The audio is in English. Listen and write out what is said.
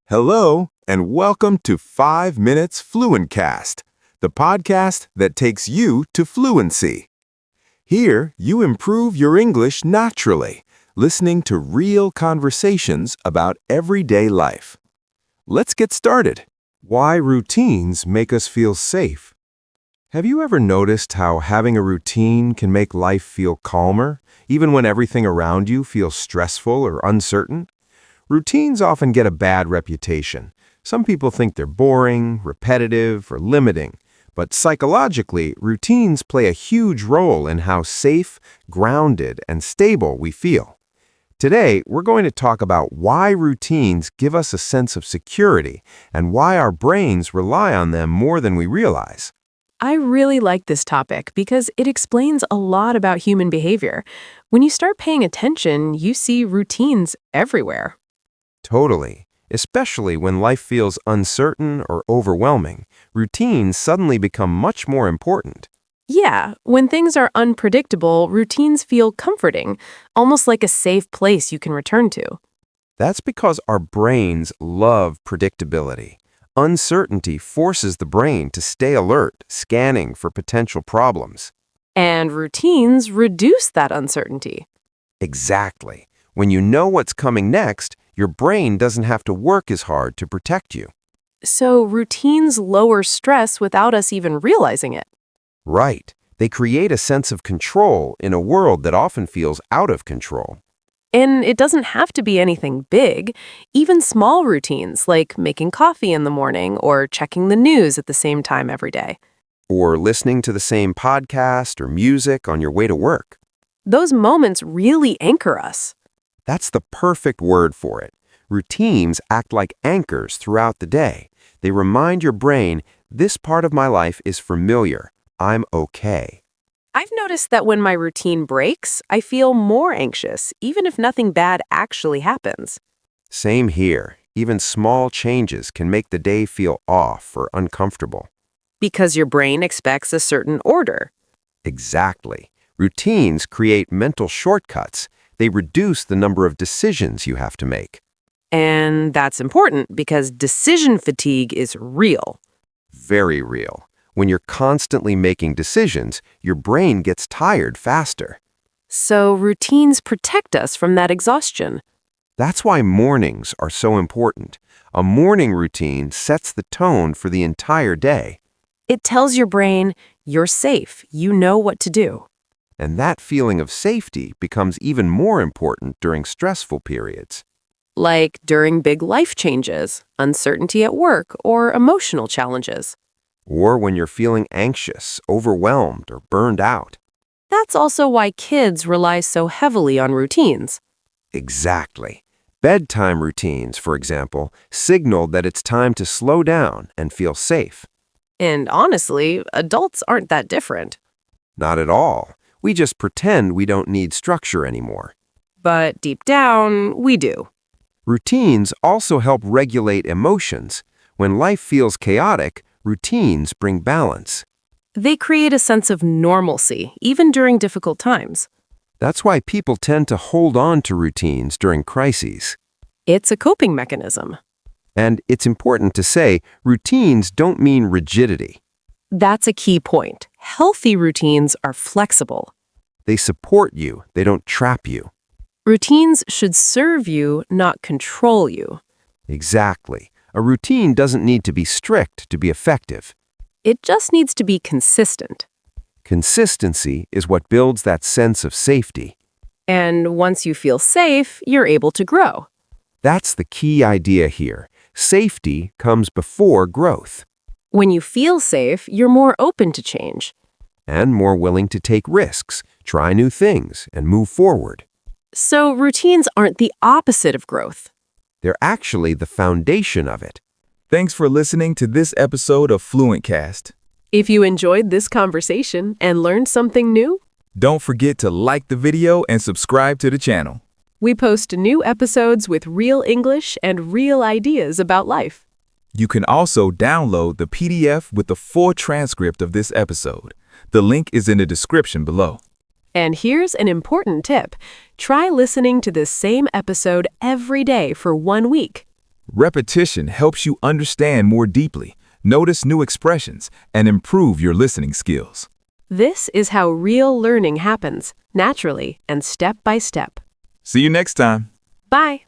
Hello, and welcome to 5 Minutes Fluentcast, the podcast that takes you to fluency. Here, you improve your English naturally, listening to real conversations about everyday life. Let's get started. Why routines make us feel safe. Have you ever noticed how having a routine can make life feel calmer, even when everything around you feels stressful or uncertain? Routines often get a bad reputation. Some people think they're boring, repetitive, or limiting. But psychologically, routines play a huge role in how safe, grounded, and stable we feel. Today, we're going to talk about why routines give us a sense of security and why our brains rely on them more than we realize. I really like this topic because it explains a lot about human behavior. When you start paying attention, you see routines everywhere. Totally. Especially when life feels uncertain or overwhelming, routines suddenly become much more important. Yeah, when things are unpredictable, routines feel comforting, almost like a safe place you can return to. That's because our brains love predictability. Uncertainty forces the brain to stay alert, scanning for potential problems. And routines reduce that uncertainty. Exactly. When you know what's coming next, your brain doesn't have to work as hard to protect you. So routines lower stress without us even realizing it. Right. They create a sense of control in a world that often feels out of control. And it doesn't have to be anything big. Even small routines like making coffee in the morning or checking the news at the same time every day. Or listening to the same podcast or music on your way to work. Those moments really anchor us. That's the perfect word for it. Routines act like anchors throughout the day. They remind your brain, this part of my life is familiar. I'm okay. I've noticed that when my routine breaks, I feel more anxious, even if nothing bad actually happens. Same here. Even small changes can make the day feel off or uncomfortable. Because your brain expects a certain order. Exactly. Routines create mental shortcuts. They reduce the number of decisions you have to make. And that's important because decision fatigue is real. Very real. When you're constantly making decisions, your brain gets tired faster. So routines protect us from that exhaustion. That's why mornings are so important. A morning routine sets the tone for the entire day. It tells your brain, you're safe, you know what to do. And that feeling of safety becomes even more important during stressful periods. Like during big life changes, uncertainty at work, or emotional challenges. Or when you're feeling anxious, overwhelmed, or burned out. That's also why kids rely so heavily on routines. Exactly. Bedtime routines, for example, signal that it's time to slow down and feel safe. And honestly, adults aren't that different. Not at all. We just pretend we don't need structure anymore. But deep down, we do. Routines also help regulate emotions. When life feels chaotic, routines bring balance. They create a sense of normalcy, even during difficult times. That's why people tend to hold on to routines during crises. It's a coping mechanism. And it's important to say, routines don't mean rigidity. That's a key point. Healthy routines are flexible. They support you, they don't trap you. Routines should serve you, not control you. Exactly. A routine doesn't need to be strict to be effective. It just needs to be consistent. Consistency is what builds that sense of safety. And once you feel safe, you're able to grow. That's the key idea here. Safety comes before growth. When you feel safe, you're more open to change. And more willing to take risks, try new things, and move forward. So routines aren't the opposite of growth. They're actually the foundation of it. Thanks for listening to this episode of Fluentcast. If you enjoyed this conversation and learned something new, Don't forget to like the video and subscribe to the channel. we post new episodes with real English and real ideas about life. You can also download the PDF with the full transcript of this episode. The link is in the description below. And here's an important tip. Try listening to this same episode every day for 1 week. Repetition helps you understand more deeply, notice new expressions, and improve your listening skills. This is how real learning happens, naturally and step by step. See you next time. Bye.